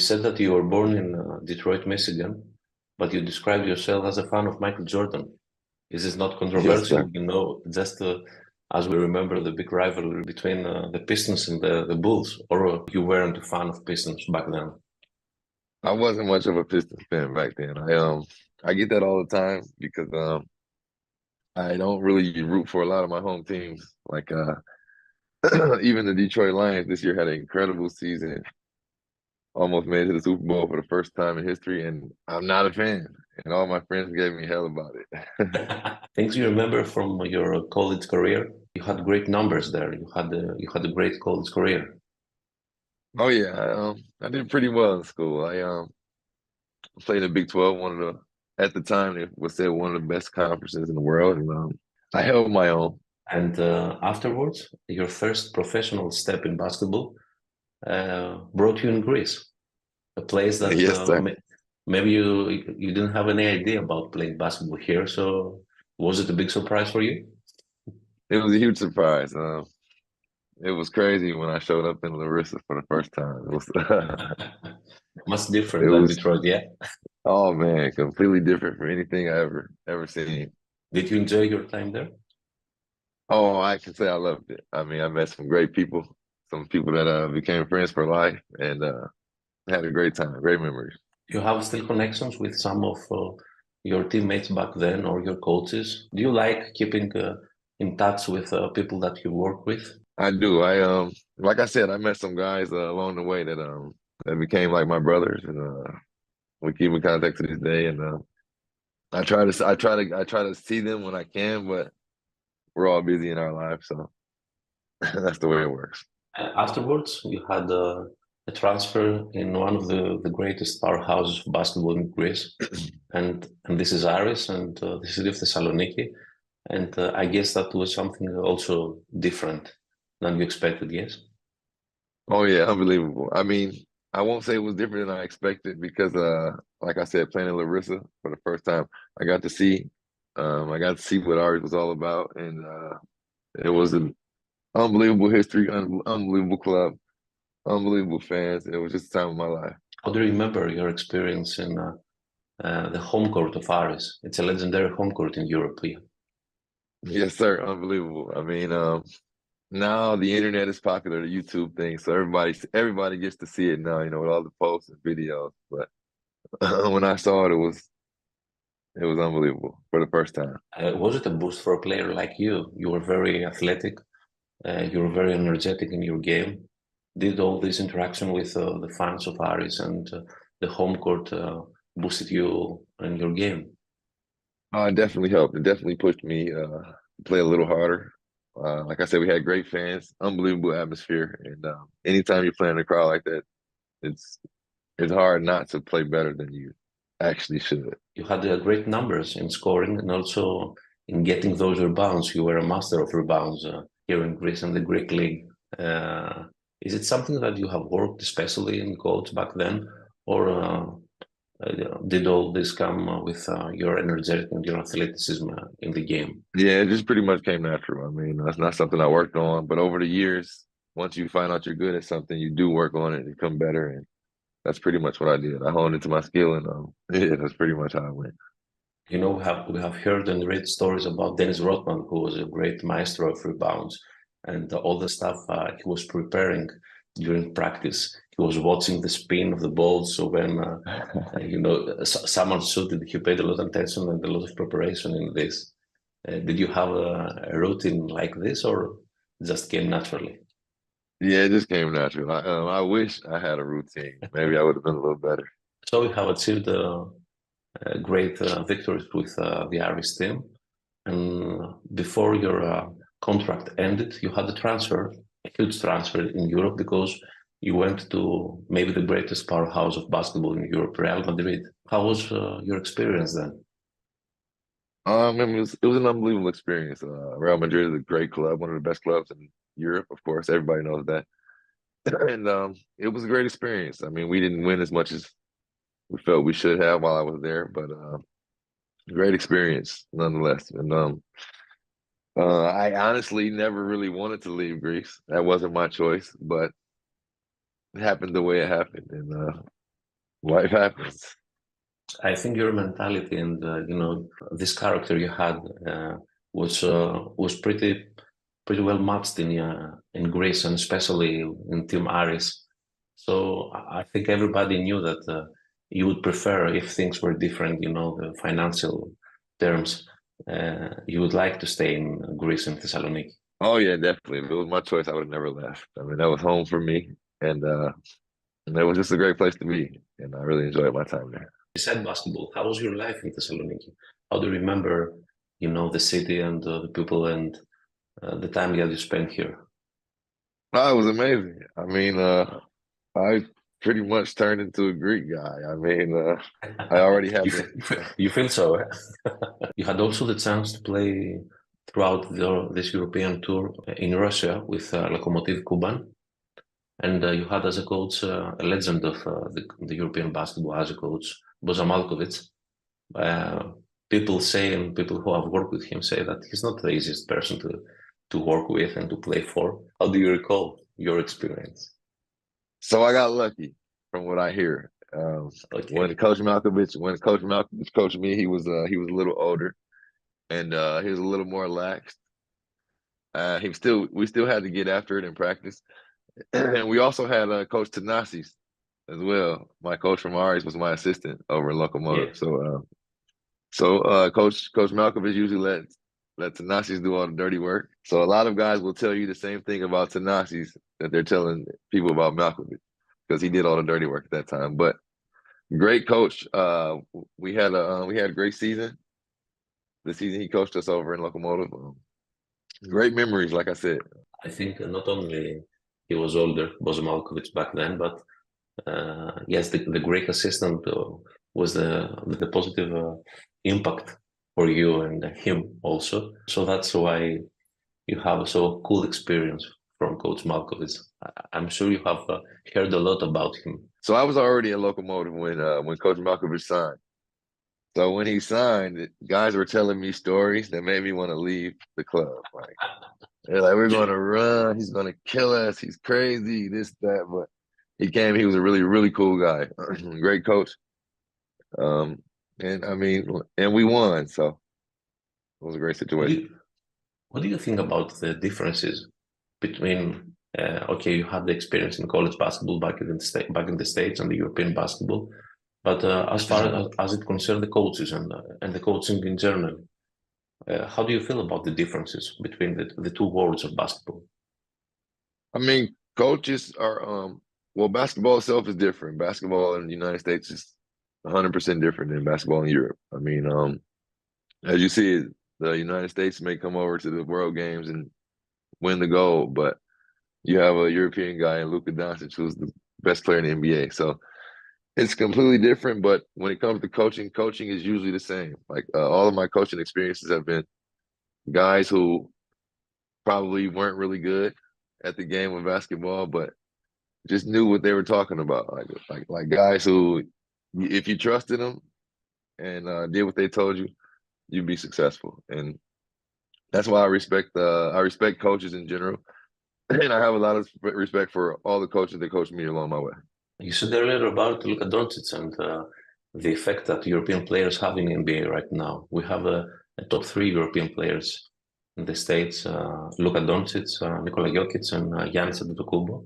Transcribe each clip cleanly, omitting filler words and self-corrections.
said that you were born in Detroit, Michigan, but you described yourself as a fan of Michael Jordan. Is this not Yes, controversial? sir. Just as we remember the big rivalry between the Pistons and the Bulls, or you weren't a fan of Pistons back then? I wasn't much of a Pistons fan back then. I get that all the time because I don't really root for a lot of my home teams. Like even the Detroit Lions this year had an incredible season, almost made it to the Super Bowl for the first time in history, and I'm not a fan. And all my friends gave me hell about it. Things you remember from your college career? You had great numbers there. You had a great college career. Oh yeah, I did pretty well in school. I played in Big 12, one of the at the time it was said one of the best conferences in the world, and I held my own. And afterwards, your first professional step in basketball brought you in Greece, a place that Yes, sir. maybe you didn't have any idea about playing basketball here. So was it a big surprise for you? It was a huge surprise. It was crazy when I showed up in Larissa for the first time. It was, Much it different than was, Detroit, yeah? oh man, completely different from anything I ever seen. Did you enjoy your time there? Oh, I can say I loved it. I mean, I met some great people, some people that became friends for life, and had a great time, great memories. You have still connections with some of your teammates back then or your coaches? Do you like keeping in touch with people that you work with? I do. Like I said, I met some guys along the way that became like my brothers, and we keep in contact to this day. And I try to see them when I can, but we're all busy in our lives, so that's the way it works. Afterwards, you had a transfer in one of the greatest powerhouses of basketball in Greece, and this is Aris and the city of Thessaloniki. And I guess that was something also different than you expected, yes? Oh yeah, unbelievable. I mean, I won't say it was different than I expected because like I said, playing in Larissa for the first time, I got to see I got to see what art was all about, and it was an unbelievable history, unbelievable club, unbelievable fans. It was just the time of my life. How do you remember your experience in the home court of Aris? It's a legendary home court in Europe. Yeah. Yes, sir, unbelievable. I mean, now the internet is popular, the YouTube thing, so everybody gets to see it now, you know, with all the posts and videos. But when I saw it, it was unbelievable for the first time. Was it a boost for a player like you? You were very athletic. You were very energetic in your game. Did all this interaction with the fans of Aris and the home court boosted you in your game? It definitely helped. It definitely pushed me to play a little harder. Like I said, we had great fans, unbelievable atmosphere, and anytime you're playing in a crowd like that, it's it's hard not to play better than you actually should. You had great numbers in scoring and also in getting those rebounds. You were a master of rebounds here in Greece and the Greek league. Is it something that you have worked especially in coach back then, or did all this come with your energetic and your athleticism in the game? Yeah, it just pretty much came natural. I mean, that's not something I worked on, but over the years, once you find out you're good at something, you do work on it and become better. And that's pretty much what I did. I honed into my skill, and yeah, that's pretty much how I went. You know, we have heard and read stories about Dennis Rodman, who was a great maestro of rebounds, and all the stuff he was preparing during practice. He was watching the spin of the ball, so when someone shooted, he paid a lot of attention and a lot of preparation in this. Did you have a routine like this, or just came naturally? Yeah, it just came natural. I wish I had a routine. Maybe I would have been a little better. So you have achieved great victories with the Irish team. And before your contract ended, you had a huge transfer in Europe because you went to maybe the greatest powerhouse of basketball in Europe, Real Madrid. How was your experience then? It was an unbelievable experience. Real Madrid is a great club, one of the best clubs in Europe, of course. Everybody knows that. And it was a great experience. I mean, we didn't win as much as we felt we should have while I was there, but great experience nonetheless. And I honestly never really wanted to leave Greece. That wasn't my choice, but it happened the way it happened. And life happens. I think your mentality and this character you had was pretty well matched in Greece, and especially in Team Aris. So I think everybody knew that you would prefer, if things were different, the financial terms, you would like to stay in Greece and Thessaloniki. Oh yeah, definitely. If it was my choice, I would have never left. I mean, that was home for me, and it was just a great place to be, and I really enjoyed my time there. Besides basketball, how was your life in Thessaloniki? How do you remember, the city and the people and the time that you spent here? Oh, it was amazing. I mean, I pretty much turned into a Greek guy. I mean, I already had you feel so, eh? You had also the chance to play throughout this European tour in Russia with Locomotív Kúban. And you had as a coach a legend of the European basketball as a coach, Bόζινταρ Μάλκοβιτς. People say, and people who have worked with him say that he's not the easiest person to work with and to play for. How do you recall your experience? So I got lucky from what I hear. Okay. When Coach Malkovich coached me, he was a little older, and he was a little more lax. We still had to get after it in practice. And we also had Coach Thanasis as well. My coach from Aris was my assistant over in Locomotive. Yeah. So Coach Malkovich usually let Thanasis do all the dirty work. So a lot of guys will tell you the same thing about Thanasis that they're telling people about Malkovich, because he did all the dirty work at that time. But great coach. We had a great season. The season he coached us over in Locomotive. Great memories, like I said. I think not only he was older, Bόζινταρ Μάλκοβιτς back then, but yes, the Greek assistant was the positive impact for you and him also. So that's why you have so cool experience from Coach Malkovich. I'm sure you have heard a lot about him. So I was already in Locomotive when Coach Malkovich signed. So when he signed, guys were telling me stories that made me want to leave the club. Like, they're like, we're going to run. He's going to kill us. He's crazy, this, that. But he came. He was a really, really cool guy. Great coach. And I mean, and we won. So it was a great situation. What do you think about the differences between, okay, you had the experience in college basketball back in the States and the European basketball, but as far as it concerns the coaches and the coaching in general, how do you feel about the differences between the two worlds of basketball? I mean, coaches are, well, basketball itself is different. Basketball in the United States is 100% different than basketball in Europe. I mean, as you see, the United States may come over to the World Games and win the gold, but you have a European guy in Luka Doncic, who's the best player in the NBA. So it's completely different, but when it comes to coaching is usually the same. Like all of my coaching experiences have been guys who probably weren't really good at the game of basketball, but just knew what they were talking about. Like guys who, if you trusted them and did what they told you, you'd be successful. And that's why I respect coaches in general. And I have a lot of respect for all the coaches that coached me along my way. You said earlier about Luka Doncic and the effect that European players have in NBA right now. We have a top 3 European players in the States, Luka Doncic, Nikola Jokic, and Giannis Antetokounmpo.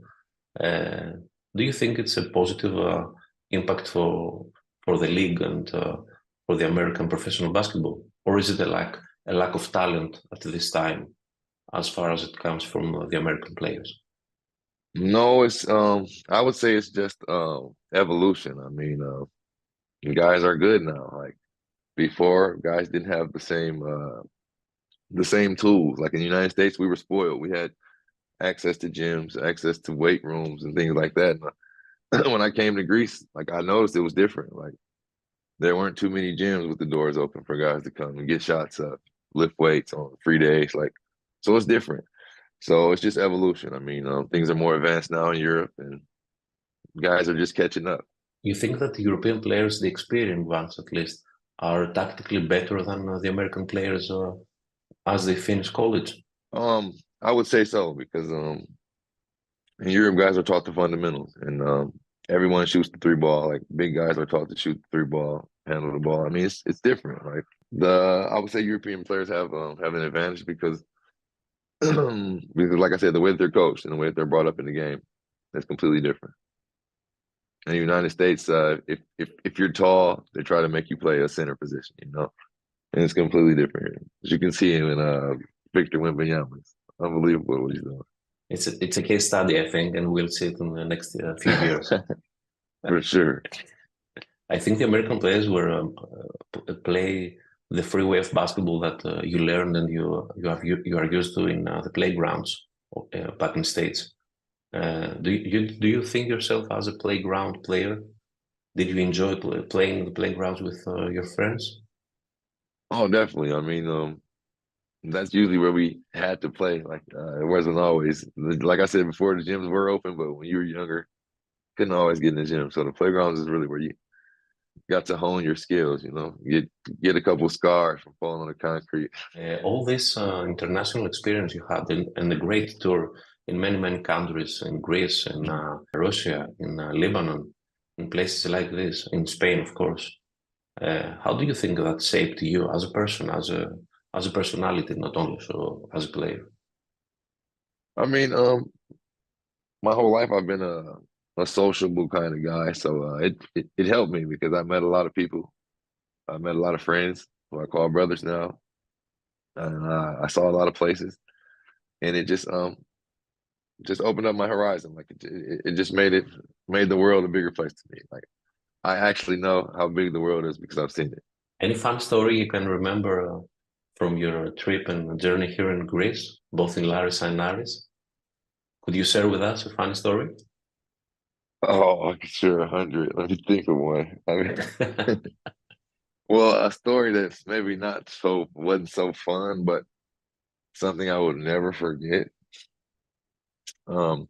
Do you think it's a positive impact for the league and for the American professional basketball? Or is it a lack of talent at this time as far as it comes from the American players? No, it's I would say it's just evolution. I mean, guys are good now. Like before, guys didn't have the same tools. Like in the United States, we were spoiled. We had access to gyms, access to weight rooms and things like that. And when I came to Greece, like I noticed it was different. Like there weren't too many gyms with the doors open for guys to come and get shots up, lift weights on free days. Like, so it's different. So it's just evolution. I mean, things are more advanced now in Europe, and guys are just catching up. You think that the European players, the experienced ones at least, are tactically better than the American players as they finish college? I would say so, because in Europe, guys are taught the fundamentals, and everyone shoots the three ball. Like big guys are taught to shoot the three ball, handle the ball. I mean, it's different. Like I would say European players have an advantage because because like I said, the way that they're coached and the way that they're brought up in the game is completely different. In the United States, if you're tall, they try to make you play a center position, you know, and it's completely different here. As you can see him in Victor Wembanyama. It's unbelievable what he's doing. It's a case study, I think, and we'll see it in the next few years. For sure. I think the American players were play the free way of basketball that you learned and you are used to in the playgrounds back in States. Do you think yourself as a playground player? Did you enjoy playing the playgrounds with your friends? Oh, definitely. I mean, that's usually where we had to play. Like it wasn't always, like I said before, the gyms were open, but when you were younger, couldn't always get in the gym. So the playgrounds is really where you got to hone your skills. You know, get a couple scars from falling on the concrete. All this international experience you had and the great tour in many countries, in Greece, in Russia, in Lebanon, in places like this, in Spain, of course. How do you think that shaped you as a person, as a personality, not only so as a player? I mean, my whole life I've been a sociable kind of guy, so it helped me because I met a lot of people. I met a lot of friends who I call brothers now, and I saw a lot of places, and it just opened up my horizon. Like it just made the world a bigger place to me. Like I actually know how big the world is because I've seen it. Any fun story you can remember from your trip and journey here in Greece, both in Larissa and Aris? Could you share with us a funny story? Oh, I could share 100. Let me think of one. I mean, well, a story that's maybe not so wasn't so fun, but something I would never forget. Um,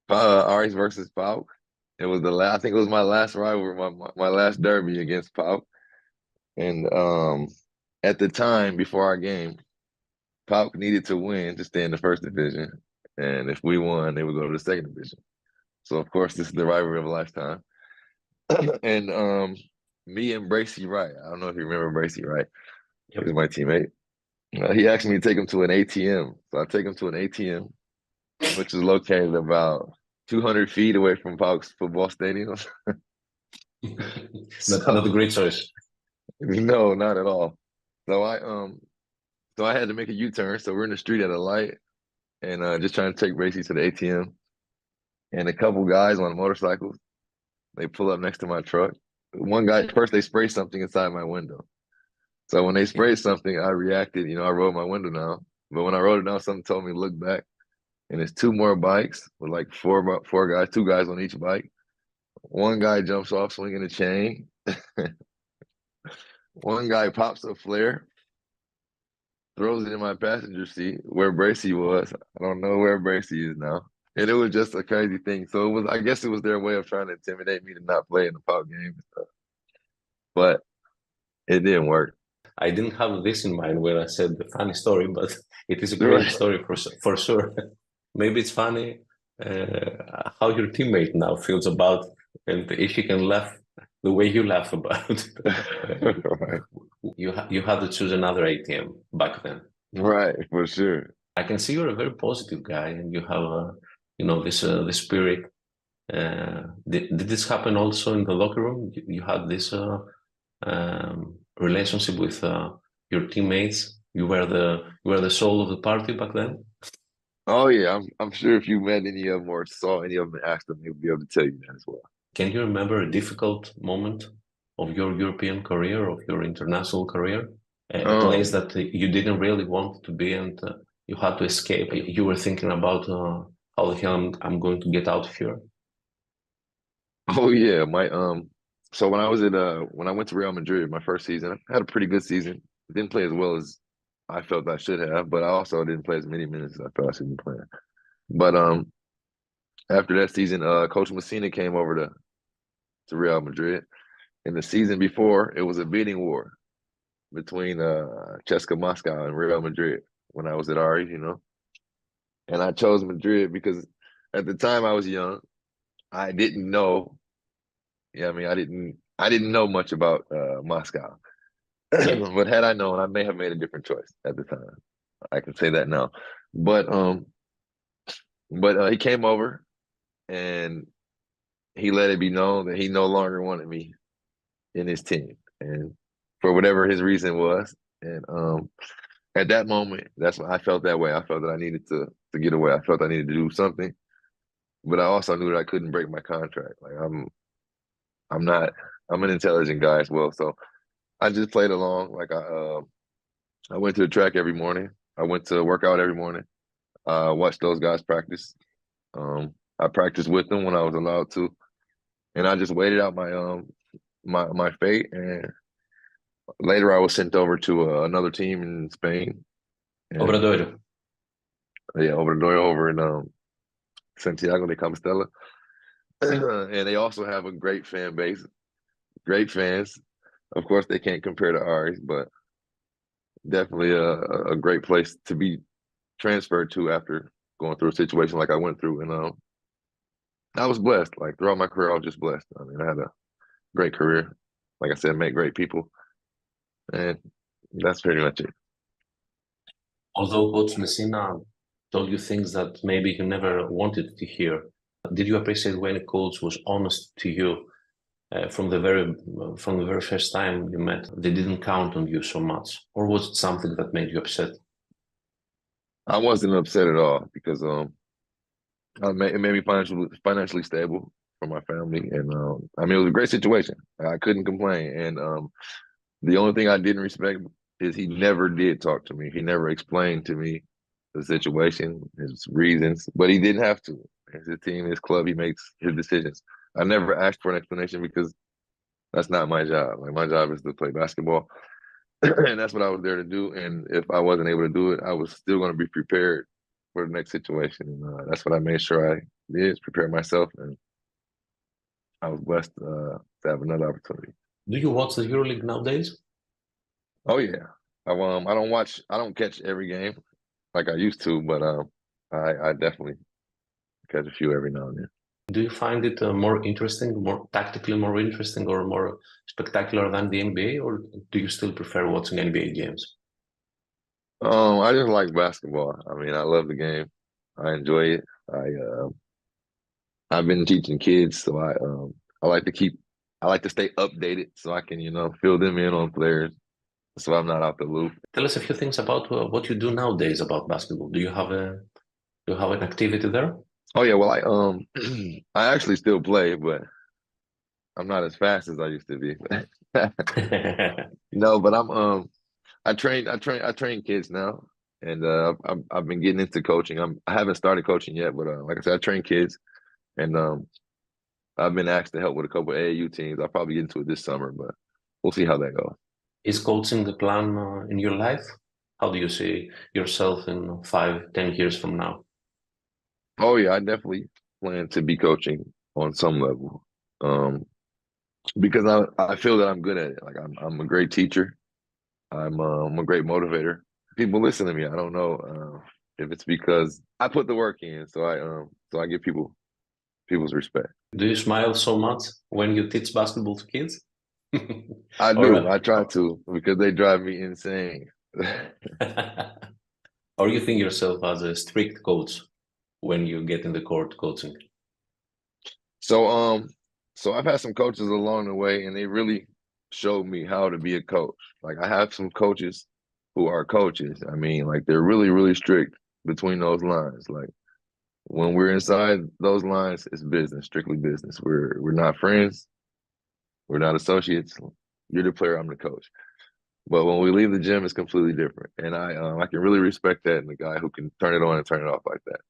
Aris versus Pauk. It was I think it was my last rivalry, my last derby against Pauk. And at the time before our game, Pauk needed to win to stay in the first division. And if we won, they would go to the second division. So of course, this is the rivalry of a lifetime. And me and Bracy Wright, I don't know if you remember Bracy Wright. Yep. He was my teammate. He asked me to take him to an ATM. So I take him to an ATM, which is located about 200 feet away from Pauk's football stadium. Not a great choice. No, not at all. So I had to make a U-turn. So we're in the street at a light and just trying to take Bracy to the ATM. And a couple guys on motorcycles, they pull up next to my truck. One guy, first they spray something inside my window. So when they sprayed something, I reacted, you know, I rolled my window down. But when I rolled it down, something told me to look back. And it's two more bikes with like four guys, two guys on each bike. One guy jumps off swinging a chain. One guy pops a flare, throws it in my passenger seat where Bracy was. I don't know where Bracy is now. And it was just a crazy thing. So I guess it was their way of trying to intimidate me to not play in the Pauk game and stuff. But it didn't work. I didn't have this in mind when I said the funny story, but it is a great story for sure. Maybe it's funny how your teammate now feels about, and if he can laugh the way you laugh about. Right. You had to choose another ATM back then. Right, for sure. I can see you're a very positive guy, and you have this spirit. Did this happen also in the locker room? You had this relationship with your teammates. You were the soul of the party back then. Oh yeah, I'm sure if you met any of them or saw any of them and asked them, they would be able to tell you that as well. Can you remember a difficult moment of your European career, of your international career? A place that you didn't really want to be and you had to escape. You were thinking about how the hell I'm going to get out of here. Oh yeah, so when I went to Real Madrid, my first season, I had a pretty good season. Didn't play as well as I felt I should have, but I also didn't play as many minutes as I felt I should be playing. But after that season, Coach Messina came over to Real Madrid. And the season before, it was a bidding war between CSKA Moscow and Real Madrid when I was at Ari, you know. And I chose Madrid because at the time I was young. I didn't know. Yeah, I mean, I didn't know much about Moscow. Yeah. But had I known, I may have made a different choice at the time. I can say that now. But he came over and he let it be known that he no longer wanted me in his team, and for whatever his reason was. And at that moment, that's when I felt that way. I felt that I needed to get away. I felt I needed to do something, but I also knew that I couldn't break my contract. Like I'm not. I'm an intelligent guy as well, so I just played along. Like I went to the track every morning. I went to work out every morning. Watched those guys practice. I practiced with them when I was allowed to, and I just waited out my fate. And later, I was sent over to another team in Spain. And, Obradoiro. yeah, over in Santiago de Compostela, and they also have a great fan base, great fans. Of course, they can't compare to ours, but definitely a great place to be transferred to after going through a situation like I went through. And I was blessed. Like throughout my career, I was just blessed. I mean, I had a great career. Like I said, met great people, and that's pretty much it. Although Coach Messina told you things that maybe you never wanted to hear, did you appreciate when a coach was honest to you from the very first time you met? They didn't count on you so much, or was it something that made you upset? I wasn't upset at all because it made me financially stable for my family, and I mean it was a great situation. I couldn't complain, and the only thing I didn't respect is he never did talk to me. He never explained to me the situation, his reasons, but he didn't have to. It's his team, his club, he makes his decisions. I never asked for an explanation because that's not my job. Like my job is to play basketball, and that's what I was there to do. And if I wasn't able to do it, I was still going to be prepared for the next situation. And that's what I made sure I did, is prepare myself. And I was blessed to have another opportunity. Do you watch the EuroLeague nowadays? Oh yeah, I don't catch every game like I used to, but I definitely catch a few every now and then. Do you find it more interesting, more tactically more interesting, or more spectacular than the NBA, or do you still prefer watching NBA games? I just like basketball. I mean, I love the game. I enjoy it. I've been teaching kids, so I like to stay updated so I can fill them in on players, so I'm not out the loop. Tell us a few things about what you do nowadays about basketball. Do you have an activity there? Oh yeah, well I actually still play, but I'm not as fast as I used to be. No, but I train kids now, and I've been getting into coaching. I haven't started coaching yet, but like I said, I train kids, and I've been asked to help with a couple of AAU teams. I'll probably get into it this summer, but we'll see how that goes. Is coaching the plan in your life? How do you see yourself in 5, 10 years from now? Oh yeah, I definitely plan to be coaching on some level, because I feel that I'm good at it. Like I'm a great teacher. I'm a great motivator. People listen to me. I don't know if it's because I put the work in, so I give people's respect. Do you smile so much when you teach basketball to kids? I Or, do. I try to because they drive me insane. or you think yourself as a strict coach when you get in the court coaching? So I've had some coaches along the way, and they really showed me how to be a coach. Like I have some coaches who are coaches. I mean, like they're really, really strict between those lines. Like when we're inside those lines, it's business, strictly business. We're not friends. We're not associates. You're the player, I'm the coach. But when we leave the gym, it's completely different. And I can really respect that in the guy who can turn it on and turn it off like that.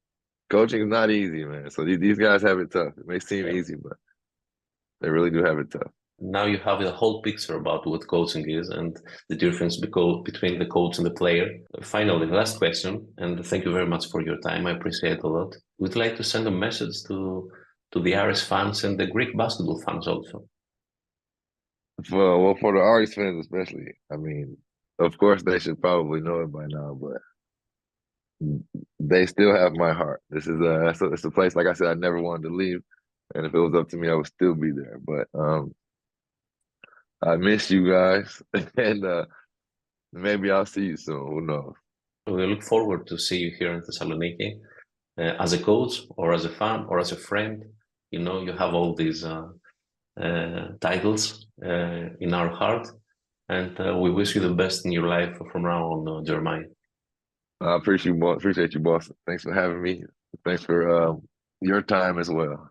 Coaching is not easy, man. So these guys have it tough. It may seem easy, but they really do have it tough. Now you have the whole picture about what coaching is and the difference between the coach and the player. Finally, the last question, and thank you very much for your time. I appreciate it a lot. We'd like to send a message to the Irish fans and the Greek basketball fans also. For the Aris fans especially, I mean, of course they should probably know it by now, but they still have my heart. This is it's a place, like I said, I never wanted to leave. And if it was up to me, I would still be there. But I miss you guys, and maybe I'll see you soon. Who knows? We look forward to see you here in Thessaloniki as a coach or as a fan or as a friend. You know, you have all these titles in our heart, and we wish you the best in your life from now on, Jeremiah. I appreciate you, boss. Thanks for having me. Thanks for your time as well.